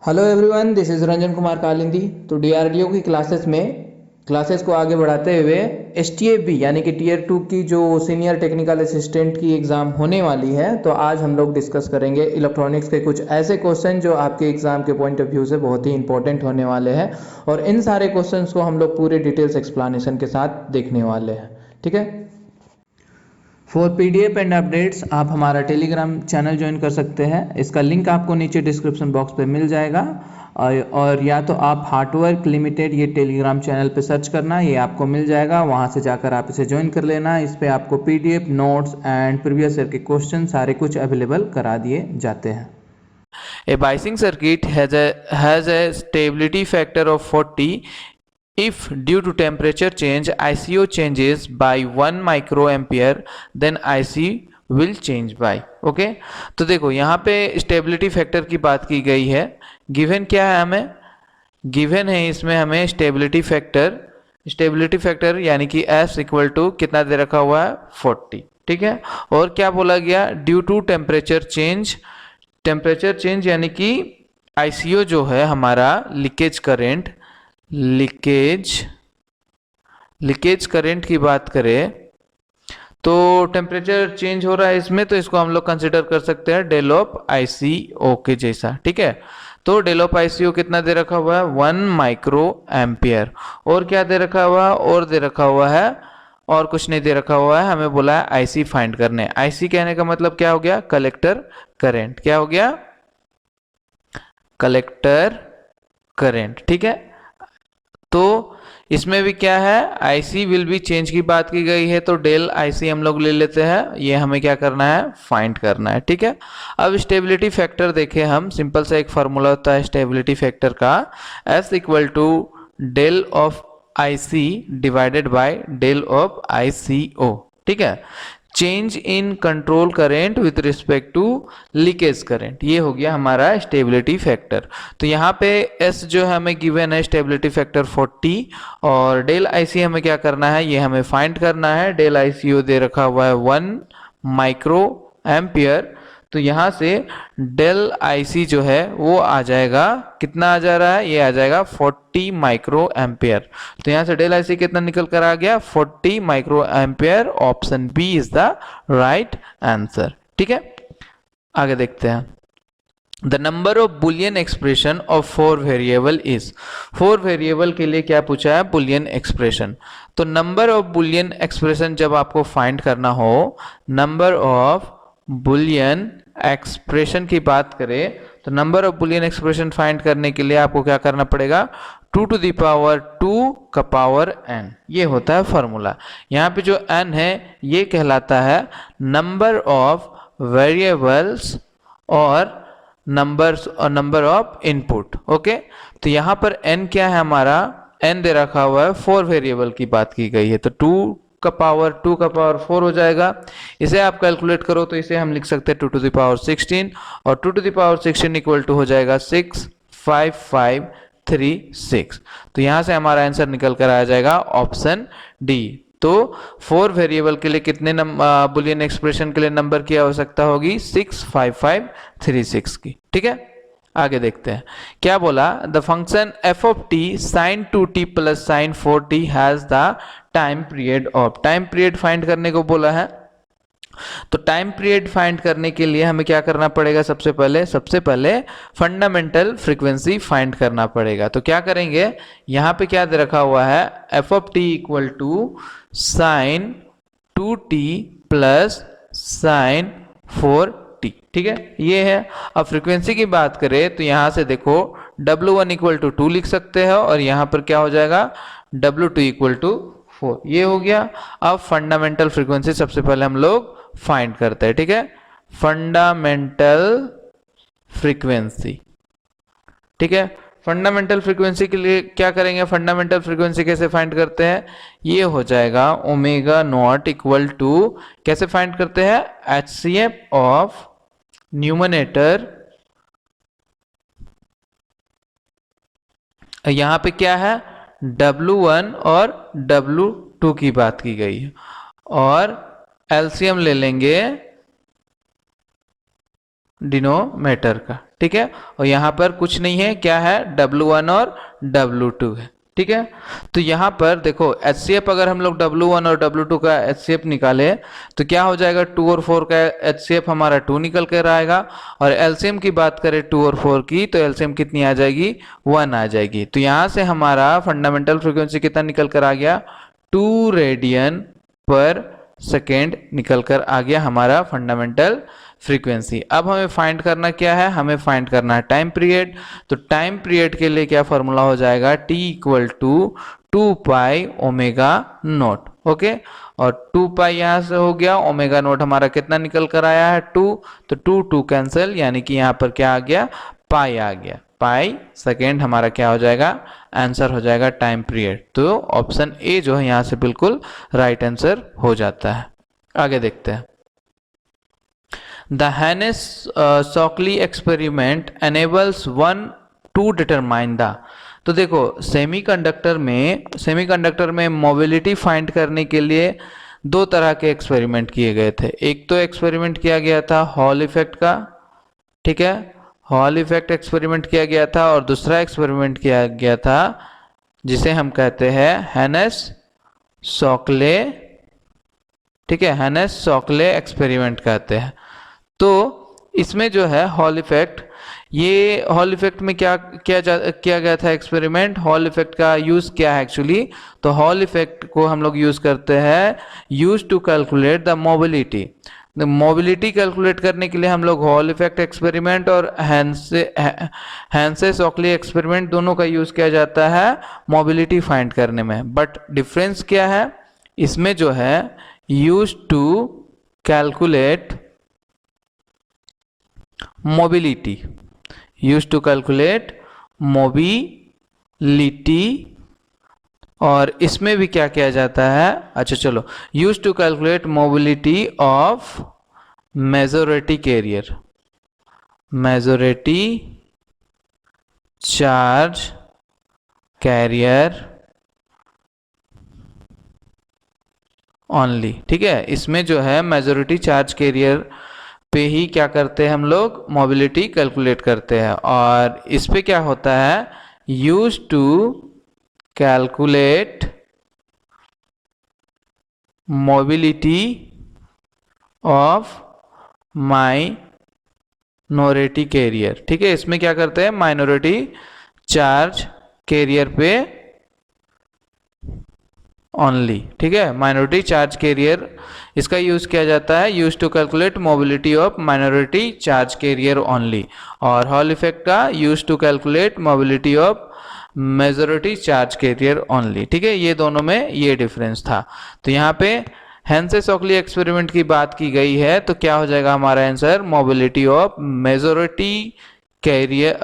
Hello everyone, this is Ranjan Kumar Kalindi. तो DRDO की classes को आगे बढ़ाते हुए एसटीएबी यानी कि टीयर 2 की जो सीनियर टेक्निकल असिस्टेंट की एग्ज़ाम होने वाली है, तो आज हम लोग डिस्कस करेंगे इलेक्ट्रॉनिक्स के कुछ ऐसे क्वेश्चन जो आपके एग्ज़ाम के पॉइंट ऑफ व्यू से बहुत ही इंपॉर्टेंट होने वाले हैं। और इन सारे क्वेश्चंस को हम लोग पूरे डिटेल्स एक्सप्लेनेशन के साथ देखने वाले हैं। ठीक है। फॉर पीडीएफ एंड अपडेट्स आप हमारा टेलीग्राम चैनल ज्वाइन कर सकते हैं। इसका लिंक आपको नीचे डिस्क्रिप्शन बॉक्स पे मिल जाएगा। और या तो आप हार्डवर्क लिमिटेड ये टेलीग्राम चैनल पे सर्च करना, ये आपको मिल जाएगा। वहाँ से जाकर आप इसे ज्वाइन कर लेना। इस पर आपको PDF notes and previous year के क्वेश्चन सारे कुछ अवेलेबल करा दिए जाते हैं। A biasing circuit has a stability factor of 40 if due to temperature change ICO changes by 1 microampere then IC will change by okay. तो देखो यहाँ पे स्टेबिलिटी फैक्टर की बात की गई है। गिवन क्या है, हमें गिवन है इसमें हमें स्टेबिलिटी फैक्टर यानी कि S इक्वल टू कितना दे रखा हुआ है 40। ठीक है। और क्या बोला गया, ड्यू टू टेम्परेचर चेंज यानी कि आईसीओ जो है हमारा लीकेज करंट की बात करें तो टेम्परेचर चेंज हो रहा है इसमें, तो इसको हम लोग कंसिडर कर सकते हैं डेल ऑफ आईसीओ के जैसा। ठीक है। तो डेल ऑफ आईसीओ कितना दे रखा हुआ है 1 माइक्रो एम्पियर। और क्या दे रखा हुआ है, और दे रखा हुआ है, और कुछ नहीं दे रखा हुआ है। हमें बोला है आईसी फाइंड करने। आईसी कहने का मतलब क्या हो गया, कलेक्टर करंट। क्या हो गया, कलेक्टर करंट। ठीक है। तो इसमें भी क्या है, आईसी विल बी चेंज की बात की गई है, तो डेल आईसी हम लोग ले लेते हैं। ये हमें क्या करना है, फाइंड करना है। ठीक है। अब स्टेबिलिटी फैक्टर देखें हम, सिंपल सा एक फार्मूला होता है स्टेबिलिटी फैक्टर का, S equal to del of IC divided by del of ICO. ठीक है। Change in control current with respect to leakage current, ये हो गया हमारा स्टेबिलिटी फैक्टर। तो यहाँ पे एस जो है हमें गिवन है स्टेबिलिटी फैक्टर 40, और डेल आईसी हमें क्या करना है, ये हमें फाइंड करना है। डेल आईसीओ दे रखा हुआ है 1 माइक्रो एम्पियर। तो यहाँ से डेल आईसी जो है वो आ जाएगा, कितना आ जा रहा है, ये आ जाएगा 40 माइक्रो एम्पियर। तो यहाँ से डेल आईसी कितना निकल कर आ गया 40 micro ampere. Option B is the right answer. ठीक है। आगे देखते हैं। The number of Boolean expression of 4 variable is, 4 variable के लिए क्या पूछा है, बुलियन एक्सप्रेशन। तो नंबर ऑफ बुलियन एक्सप्रेशन जब आपको फाइंड करना हो, नंबर ऑफ बुलियन एक्सप्रेशन की बात करें, तो number of Boolean expression find करने के लिए आपको क्या करना पड़ेगा, 2 to the power 2 का पावर n, ये होता है फॉर्मूला। यहाँ पे जो n है ये कहलाता है नंबर ऑफ वेरिएबल्स और नंबर ऑफ इनपुट। ओके। तो यहाँ पर n क्या है हमारा, n दे रखा हुआ है, 4 वेरिएबल की बात की गई है, तो 2 का पावर 4 हो जाएगा। इसे आप कैलकुलेट करो तो इसे हम लिख सकते हैं 2 to the power 16, और 2 to the power 16 equal to हो जाएगा 65536। तो यहाँ से हमारा आंसर निकल कर आ जाएगा ऑप्शन डी। तो 4 वेरिएबल के लिए कितने बुलियन एक्सप्रेशन के लिए नंबर की आवश्यकता होगी, 65536 की। ठीक है। आगे देखते हैं क्या बोला, the function F of T sine 2t plus sine 4t has the time period of, time period find करने को बोला है। तो टाइम पीरियड फाइंड करने के लिए हमें क्या करना पड़ेगा, सबसे पहले फंडामेंटल फ्रीक्वेंसी फाइंड करना पड़ेगा। तो क्या करेंगे, यहाँ पे क्या दे रखा हुआ है, F of T equal to sine 2t plus sine 4t। ठीक है, ये है। अब फ्रीक्वेंसी की बात करें तो यहां से देखो W1 इक्वल टू 2 लिख सकते हैं, और यहां पर क्या हो जाएगा W2 इक्वल टू 4, ये हो गया। अब फंडामेंटल फ्रीक्वेंसी सबसे पहले हम लोग फाइंड करते हैं। ठीक है, फंडामेंटल फ्रीक्वेंसी। ठीक है, फंडामेंटल फ्रीक्वेंसी के लिए क्या करेंगे, फंडामेंटल फ्रीक्वेंसी कैसे फाइंड करते हैं, ये हो जाएगा ओमेगा नॉट इक्वल टू, कैसे फाइंड करते हैं, HCF ऑफ न्यूमरेटर, यहां पे क्या है W1 और W2 की बात की गई है, और एलसीएम ले लेंगे डिनोमिनेटर का। ठीक है, और यहाँ पर कुछ नहीं है, क्या है, W1 और W2 है, ठीक है। तो यहाँ पर देखो HCF अगर हम लोग W1 और W2 का HCF निकाले तो क्या हो जाएगा, 2 और 4 का HCF हमारा 2 निकल कर आएगा, और LCM की बात करें 2 और 4 की तो LCM कितनी आ जाएगी, 1 आ जाएगी। तो यहाँ से हमारा फंडामेंटल फ्रीक्वेंसी कितना निकल कर आ गया, 2 रेडियन पर सेकेंड निकल कर आ गया हमारा फंडामेंटल फ्रीक्वेंसी। अब हमें फाइंड करना क्या है, हमें फाइंड करना है टाइम पीरियड। तो टाइम पीरियड के लिए क्या फॉर्मूला हो जाएगा, T equal to 2 pi omega naught, okay. और 2 पाई यहाँ से हो गया, ओमेगा नोट हमारा कितना निकल कर आया है, 2, तो 2 कैंसिल, यानी कि यहाँ पर क्या आ गया, पाई आ गया, पाई सेकेंड हमारा क्या हो जाएगा, आंसर हो जाएगा टाइम पीरियड। तो ऑप्शन ए जो है यहाँ से बिल्कुल राइट आंसर हो जाता है। आगे देखते हैं। The Hannes-Shockley experiment enables one to determine the, तो देखो सेमीकंडक्टर में मोबिलिटी फाइंड करने के लिए दो तरह के एक्सपेरिमेंट किए गए थे। एक तो एक्सपेरिमेंट किया गया था हॉल इफेक्ट का, ठीक है, हॉल इफेक्ट एक्सपेरिमेंट किया गया था, और दूसरा एक्सपेरिमेंट किया गया था जिसे हम कहते हैं हैनेस-शॉकले, ठीक है, हैनेस-शॉकले एक्सपेरिमेंट कहते हैं। तो इसमें जो है हॉल इफेक्ट, ये हॉल इफेक्ट में क्या किया गया था एक्सपेरिमेंट, हॉल इफेक्ट का यूज क्या है एक्चुअली, तो हॉल इफेक्ट को हम लोग यूज करते हैं use to calculate the mobility. Mobility calculate करने के लिए हम लोग हॉल इफेक्ट एक्सपेरिमेंट और हैंसे-शॉकली एक्सपेरिमेंट दोनों का यूज किया जाता है मोबिलिटी फाइंड करने में। बट डिफरेंस क्या है, इसमें जो है use to calculate mobility, use to calculate mobility, और इसमें भी क्या किया जाता है, अच्छा चलो, use to calculate mobility of majority carrier, majority charge carrier only, ठीक है। इसमें जो है मेजॉरिटी चार्ज कैरियर पे ही क्या करते हैं हम लोग, मोबिलिटी कैलकुलेट करते हैं, और इस पे क्या होता है, use to calculate mobility of minority carrier, ठीक है। इसमें क्या करते हैं, माइनॉरिटी चार्ज कैरियर पे ओनली, ठीक है, माइनॉरिटी चार्ज कैरियर इसका यूज किया जाता है, use to calculate mobility of minority charge carrier only, और हॉल इफेक्ट का use to calculate mobility of majority charge carrier only, ठीक है। ये दोनों में ये डिफरेंस था। तो यहाँ पे हैंसे-शॉकली एक्सपेरिमेंट की बात की गई है, तो क्या हो जाएगा हमारा answer, mobility of majority carrier,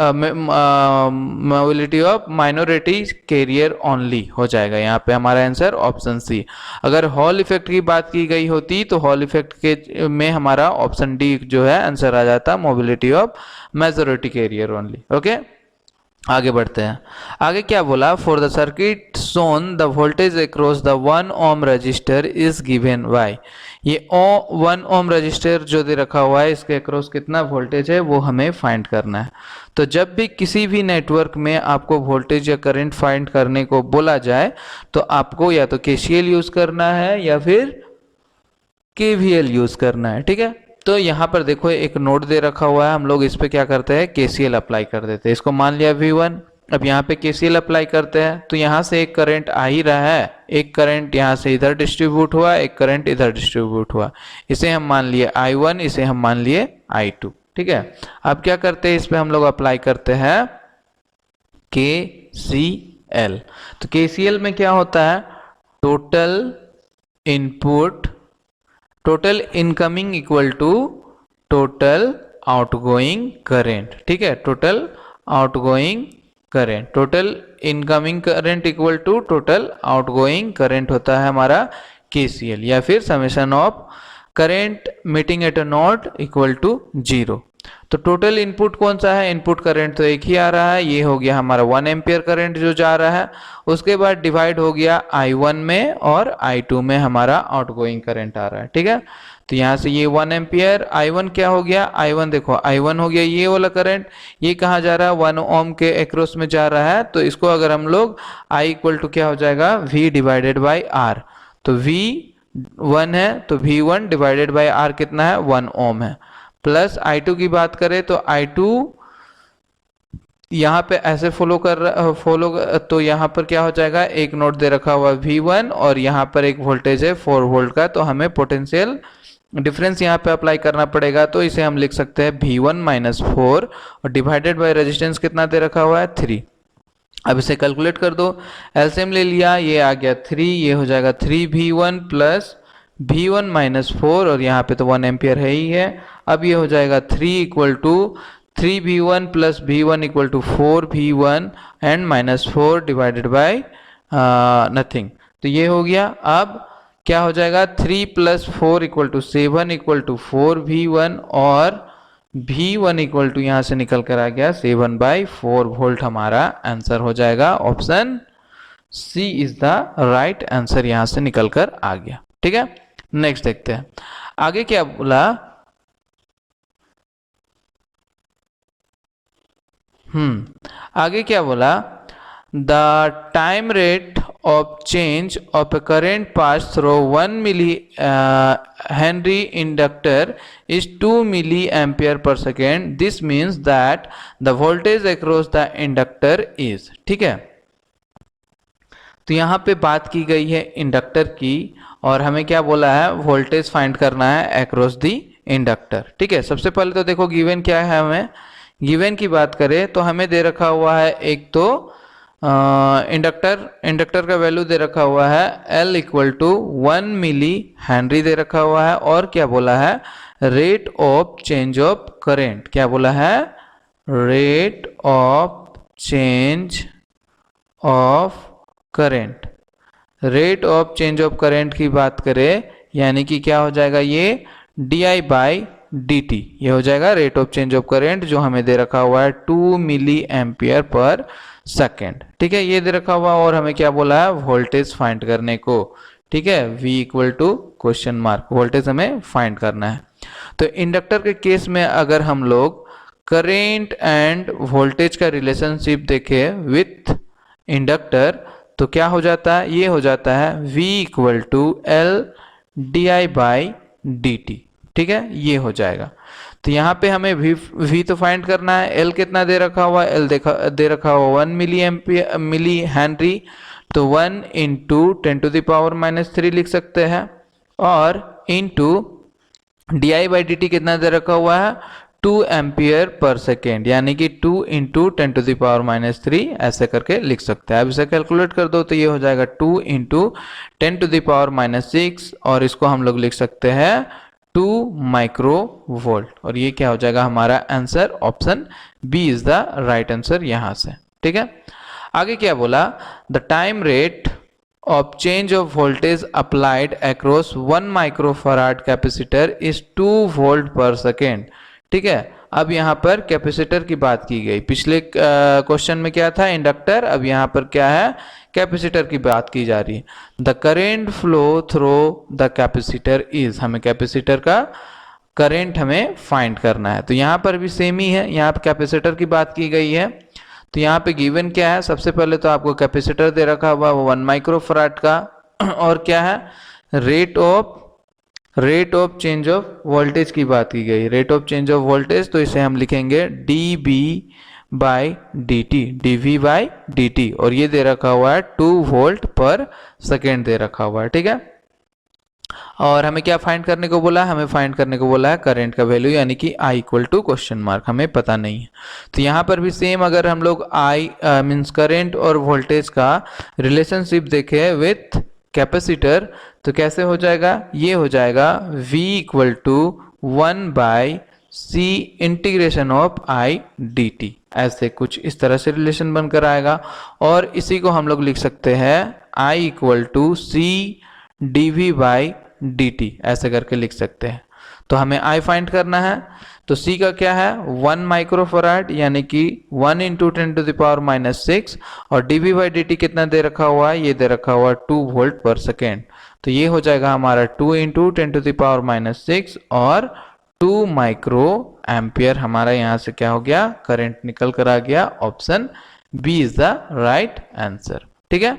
mobility of minority carrier only हो जाएगा यहाँ पे हमारा आंसर ऑप्शन सी। अगर हॉल इफेक्ट की बात की गई होती तो हॉल इफेक्ट के में हमारा ऑप्शन डी जो है आंसर आ जाता, mobility of majority carrier only, okay. आगे बढ़ते हैं। आगे क्या बोला, for the circuit shown the voltage across the 1 ohm resistor is given by, ये 1 ओम रजिस्टर जो दे रखा हुआ है इसके अक्रॉस कितना वोल्टेज है वो हमें फाइंड करना है। तो जब भी किसी भी नेटवर्क में आपको वोल्टेज या करंट फाइंड करने को बोला जाए तो आपको या तो केसीएल यूज करना है या फिर केवीएल यूज करना है, ठीक है। तो यहाँ पर देखो एक नोड दे रखा हुआ है, हम लोग इस पे क्या करते हैं, केसीएल अप्लाई कर देते हैं। इसको मान लिया V1, अब यहाँ पे केसीएल अप्लाई करते हैं तो यहाँ से एक करंट आ ही रहा है, एक करंट यहाँ से इधर डिस्ट्रीब्यूट हुआ, एक करंट इधर डिस्ट्रीब्यूट हुआ, इसे हम मान लिए I1, इसे हम मान लिए I2, ठीक है। अब क्या करते हैं, इस पे हम लोग अप्लाई करते हैं KCL। तो KCL में क्या होता है, total input, total incoming equal to total outgoing current, ठीक है, total outgoing current, total incoming current equal to total outgoing current होता है हमारा केसीएल, या फिर summation of current meeting at a node equal to 0। तो टोटल इनपुट कौन सा है, इनपुट करंट तो एक ही आ रहा है, ये हो गया हमारा 1 एम्पियर करंट जो जा रहा है, उसके बाद डिवाइड हो गया I1 में और I2 में हमारा आउटगोइंग करंट आ रहा है, ठीक है। तो यहाँ से ये 1 एम्पियर, I1 क्या हो गया, I1 देखो I1 हो गया ये वाला करंट, ये कहाँ जा रहा है 1 ओम के एक्रॉस में जा रहा है, तो इसको अगर हम लोग I इक्वल टू क्या हो जाएगा V डिवाइडेड बाई R, तो V 1 है तो V1 डिवाइडेड बाई R कितना है 1 ओम है, प्लस I2 की बात करें तो I2 यहाँ पे ऐसे तो यहाँ पर क्या हो जाएगा, एक नोड दे रखा हुआ V1 और यहाँ पर एक वोल्टेज है 4 वोल्ट का, तो हमें पोटेंशियल डिफरेंस यहाँ पे अप्लाई करना पड़ेगा, तो इसे हम लिख सकते हैं V1 माइनस 4 और डिवाइडेड बाय रेजिस्टेंस कितना दे रखा हुआ है 3। अब इसे कैलकुलेट कर दो, एलसीएम ले लिया, ये आ गया 3, ये हो जाएगा 3V1 प्लस V1 माइनस 4 और यहाँ पे तो 1 एम्पियर है ही है। अब ये हो जाएगा 3 equal to 3V1 plus V1 equal to 4V1 and minus 4 divided by nothing, तो ये हो गया। अब क्या हो जाएगा 3 plus 4 equal to 7 equal to 4V1 और V1 इक्वल टू यहाँ से निकल कर आ गया 7/4 वोल्ट, हमारा आंसर हो जाएगा option C is the right answer, यहाँ से निकल कर आ गया। ठीक है, नेक्स्ट देखते हैं आगे क्या बोला। आगे क्या बोला, the time rate of change of a current passed through 1 Henry inductor is 2 milliampere per second. This means that the voltage across the inductor is, ठीक है। तो यहाँ पे बात की गई है इंडक्टर की और हमें क्या बोला है, वोल्टेज फाइंड करना है अक्रॉस दी इंडक्टर। ठीक है, सबसे पहले तो देखो गिवन क्या है, हमें गिवन की बात करें तो हमें दे रखा हुआ है एक तो इंडक्टर का वैल्यू दे रखा हुआ है L equal to 1 milli henry दे रखा हुआ है, और क्या बोला है rate of change of current, क्या बोला है rate of change of current. Rate of change of current की बात करें यानी कि क्या हो जाएगा ये di बाई dt, ये हो जाएगा rate of change of current जो हमें दे रखा हुआ है 2 मिली एम्पियर पर सेकेंड। ठीक है, ये दे रखा हुआ और हमें क्या बोला है वोल्टेज फाइंड करने को। ठीक है, V equal to question mark, voltage हमें फाइंड करना है। तो इंडक्टर के केस में अगर हम लोग करेंट एंड वोल्टेज का रिलेशनशिप देखें विथ इंडक्टर तो क्या हो जाता है, ये हो जाता है V equal to L di by dt। ठीक है, ये हो जाएगा। तो यहाँ पे हमें V तो फाइंड करना है, L कितना दे रखा हुआ है, L दे रखा हुआ 1 मिली हेनरी, तो 1 इंटू 10⁻³ लिख सकते हैं, और इंटू di/dt कितना दे रखा हुआ है 2 एम्पियर पर सेकेंड, यानी कि 2 इंटू 10⁻³ ऐसे करके लिख सकते हैं। अब इसे कैलकुलेट कर दो तो ये हो जाएगा 2 इंटू 10⁻⁶, और इसको हम लोग लिख सकते हैं 2 माइक्रो वोल्ट, और ये क्या हो जाएगा हमारा answer, option B is the right answer यहाँ से। ठीक है, आगे क्या बोला, the time rate of change of voltage applied across 1 microfarad capacitor is 2 volt per second. ठीक है, अब यहाँ पर कैपेसिटर की बात की गई, पिछले क्वेश्चन में क्या था इंडक्टर, अब यहाँ पर क्या है कैपेसिटर की बात की जा रही है। The current flow through the capacitor is, हमें कैपेसिटर का करेंट हमें फाइंड करना है। तो यहाँ पर भी सेम ही है, यहाँ पर कैपेसिटर की बात की गई है। तो यहाँ पे गिवन क्या है, सबसे पहले तो आपको कैपेसिटर दे रखा हुआ 1 माइक्रोफराड का, और क्या है rate of change of voltage की बात की गई, rate of change of voltage, तो इसे हम लिखेंगे dV/dt, और ये दे रखा हुआ है 2 वोल्ट पर सेकेंड दे रखा हुआ है। ठीक है, और हमें क्या फाइंड करने को बोला है, हमें फाइंड करने को बोला है करंट का वैल्यू, यानी कि I equal to question mark, हमें पता नहीं है। तो यहाँ पर भी सेम, अगर हम लोग I मीन्स करंट और वोल्टेज का रिलेशनशिप देखें विथ कैपेसिटर तो कैसे हो जाएगा, ये हो जाएगा V equal to 1/C integration of I dt, ऐसे कुछ इस तरह से रिलेशन बनकर आएगा, और इसी को हम लोग लिख सकते हैं I equal to C dV/dt, ऐसे करके लिख सकते हैं। तो हमें I फाइंड करना है। तो C का क्या है 1 माइक्रोफराड यानी कि 1 इंटू 10⁻⁻6 और dV/dt कितना दे रखा हुआ है, ये दे रखा हुआ है 2 वोल्ट पर सेकेंड। तो ये हो जाएगा हमारा 2 इंटू 10⁻⁻6 और 2 माइक्रो एम्पियर हमारा यहाँ से क्या हो गया, करंट निकल कर आ गया। Option B is the right answer. ठीक है,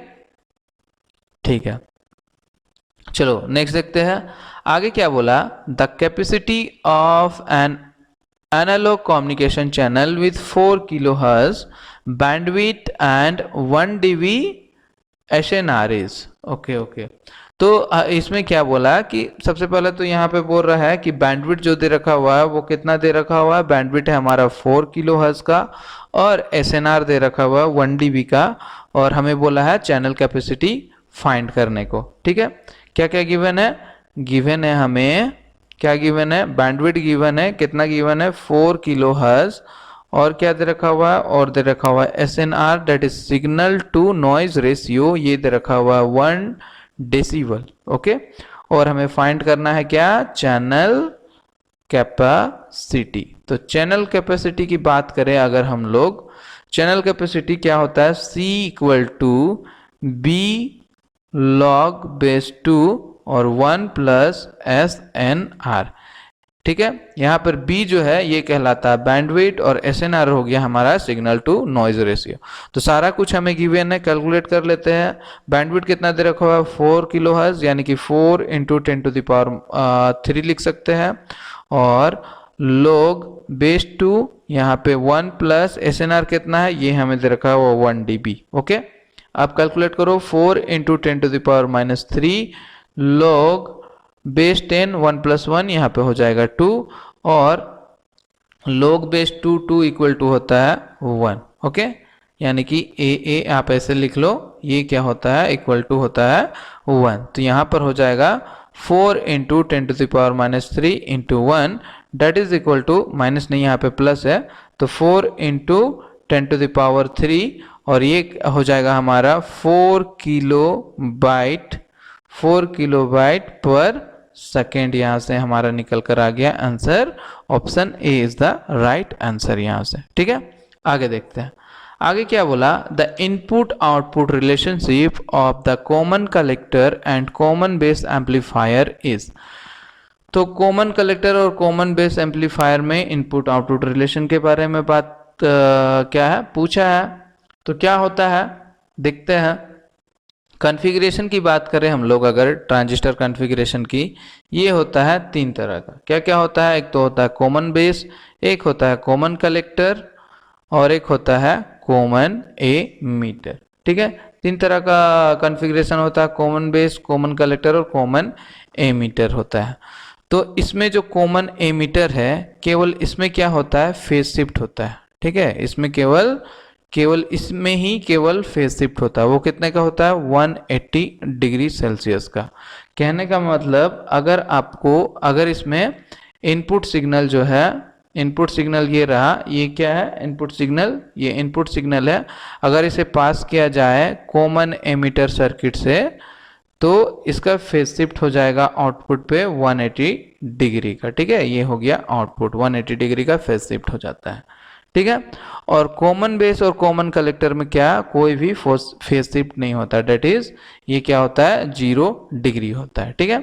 ठीक है। चलो नेक्स्ट देखते हैं आगे क्या बोला। The capacity of an analog communication channel with 4 kilohertz bandwidth and 1 dB SNR इज। ओके, तो इसमें क्या बोला कि सबसे पहले तो यहाँ पे बोल रहा है कि बैंडविड्थ जो दे रखा हुआ है वो कितना दे रखा हुआ है, बैंडविड्थ है हमारा 4 किलोहर्ट्ज का और SNR दे रखा हुआ है 1 dB का, और हमें बोला है चैनल कैपेसिटी फाइंड करने को। ठीक है, क्या क्या गिवन है, गिवन है हमें क्या गिवन है, बैंडविड्थ गिवन है, कितना गिवन है 4 किलोहर्ट्ज, और क्या दे रखा हुआ है, और दे रखा हुआ है SNR that is signal to noise ratio, ये दे रखा हुआ है 1 डेसिबल। ओके, और हमें फाइंड करना है क्या, चैनल कैपेसिटी। तो चैनल कैपेसिटी की बात करें अगर हम लोग, चैनल कैपेसिटी क्या होता है, C equal to B log base 2 और 1 प्लस SNR। ठीक है, यहाँ पर B जो है ये कहलाता है बैंडविड्थ और SNR हो गया हमारा सिग्नल टू नॉइज रेशियो। तो सारा कुछ हमें गिवन है, कैलकुलेट कर लेते हैं। बैंडविड्थ कितना दे रखा हुआ है 4 किलोहर्ट्ज यानी कि 4 इंटू 10⁻³ लिख सकते हैं, और log बेस 2 यहाँ पे 1 प्लस SNR कितना है, ये हमें दे रखा है 1 dB। ओके, आप कैलकुलेट करो 4 इंटू 10⁻³ log बेस 10 1 प्लस 1 यहाँ पे हो जाएगा 2, और log बेस 2 इक्वल टू होता है 1। ओके, यानी कि ए आप ऐसे लिख लो, ये क्या होता है इक्वल टू होता है 1। तो यहाँ पर हो जाएगा 4 इंटू 10⁻³ इंटू 1 डेट इज इक्वल टू, माइनस नहीं यहाँ पे प्लस है, तो 4 इंटू 10⁻³ और ये हो जाएगा हमारा 4 किलोबाइट पर सेकेंड। यहाँ से हमारा निकल कर आ गया answer, option A is the right answer यहाँ से। ठीक है, आगे देखते हैं आगे क्या बोला। The input output relationship of the common collector and common base amplifier is. तो कॉमन कलेक्टर और कॉमन बेस एम्पलीफायर में इनपुट आउटपुट रिलेशन के बारे में बात क्या है पूछा है। तो क्या होता है देखते हैं। कॉन्फ़िगरेशन की बात करें हम लोग अगर ट्रांजिस्टर कॉन्फ़िगरेशन की, ये होता है 3 तरह का। क्या क्या होता है, एक तो होता है कॉमन बेस, एक होता है कॉमन कलेक्टर और एक होता है कॉमन एमीटर। ठीक है, 3 तरह का कॉन्फ़िगरेशन होता है, कॉमन बेस, कॉमन कलेक्टर और कॉमन एमीटर होता है। तो इसमें जो कॉमन एमीटर है केवल इसमें क्या होता है, फेज शिफ्ट होता है। ठीक है, इसमें केवल इसमें ही केवल फेज शिफ्ट होता है। वो कितने का होता है 180 डिग्री सेल्सियस का। कहने का मतलब अगर इसमें इनपुट सिग्नल जो है, इनपुट सिग्नल ये रहा, ये क्या है इनपुट सिग्नल, ये इनपुट सिग्नल है, अगर इसे पास किया जाए कॉमन एमीटर सर्किट से तो इसका फेज शिफ्ट हो जाएगा आउटपुट पे 180 डिग्री का। ठीक है, ये हो गया आउटपुट 180 डिग्री का फेज शिफ्ट हो जाता है। ठीक है, और कॉमन बेस और कॉमन कलेक्टर में क्या, कोई भी फेज शिफ्ट नहीं होता, डेट इज ये क्या होता है 0 डिग्री होता है। ठीक है,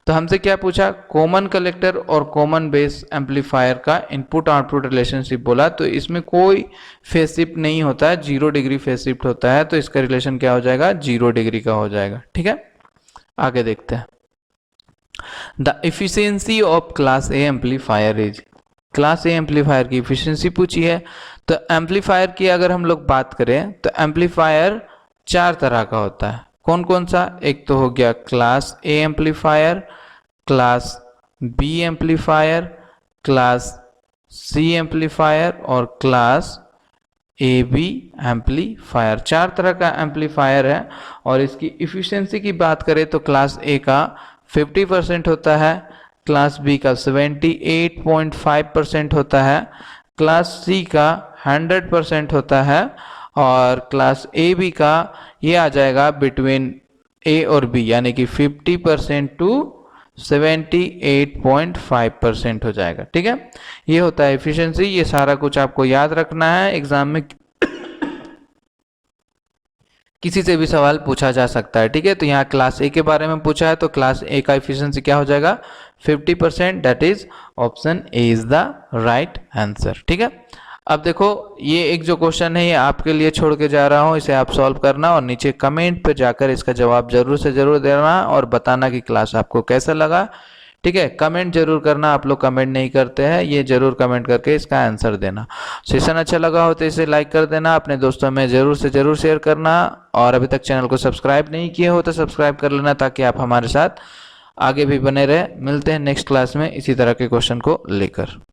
तो हमसे क्या पूछा, कॉमन कलेक्टर और कॉमन बेस एम्पलीफायर का इनपुट आउटपुट रिलेशनशिप बोला, तो इसमें कोई फेज शिफ्ट नहीं होता है, 0 डिग्री फेज शिफ्ट होता है, तो इसका रिलेशन क्या हो जाएगा 0 डिग्री का हो जाएगा। ठीक है, आगे देखते हैं। The efficiency of class A amplifier is. Class A amplifier की एफिशिएंसी पूछी है। तो एम्पलीफायर की अगर हम लोग बात करें तो एम्पलीफायर 4 तरह का होता है। कौन कौन सा, एक तो हो गया class A amplifier, class B amplifier, class C amplifier और क्लास ए बी एम्पलीफायर। 4 तरह का एम्पलीफायर है, और इसकी एफिशिएंसी की बात करें तो क्लास ए का 50% होता है, क्लास बी का 78.5% होता है, क्लास सी का 100% होता है, और क्लास ए बी का ये आ जाएगा बिटवीन ए और बी, यानी कि 50% टू 78.5% हो जाएगा। ठीक है, ये होता है एफिशिएंसी। ये सारा कुछ आपको याद रखना है, एग्जाम में किसी से भी सवाल पूछा जा सकता है। ठीक है, तो यहाँ क्लास ए के बारे में पूछा है, तो क्लास ए का एफिशिएंसी क्या हो जाएगा 50%, that is option A is the right answer. ठीक है, अब देखो ये एक जो क्वेश्चन है ये आपके लिए छोड़ के जा रहा हूँ, इसे आप सॉल्व करना और नीचे कमेंट पे जाकर इसका जवाब जरूर से जरूर देना और बताना कि क्लास आपको कैसा लगा। ठीक है, कमेंट जरूर करना, आप लोग कमेंट नहीं करते हैं, ये जरूर कमेंट करके इसका आंसर देना। सेशन अच्छा लगा हो तो इसे लाइक कर देना, अपने दोस्तों में जरूर से जरूर शेयर करना, और अभी तक चैनल को सब्सक्राइब नहीं किए हो तो सब्सक्राइब कर लेना ताकि आप हमारे साथ आगे भी बने रहे। मिलते हैं नेक्स्ट क्लास में इसी तरह के क्वेश्चन को लेकर।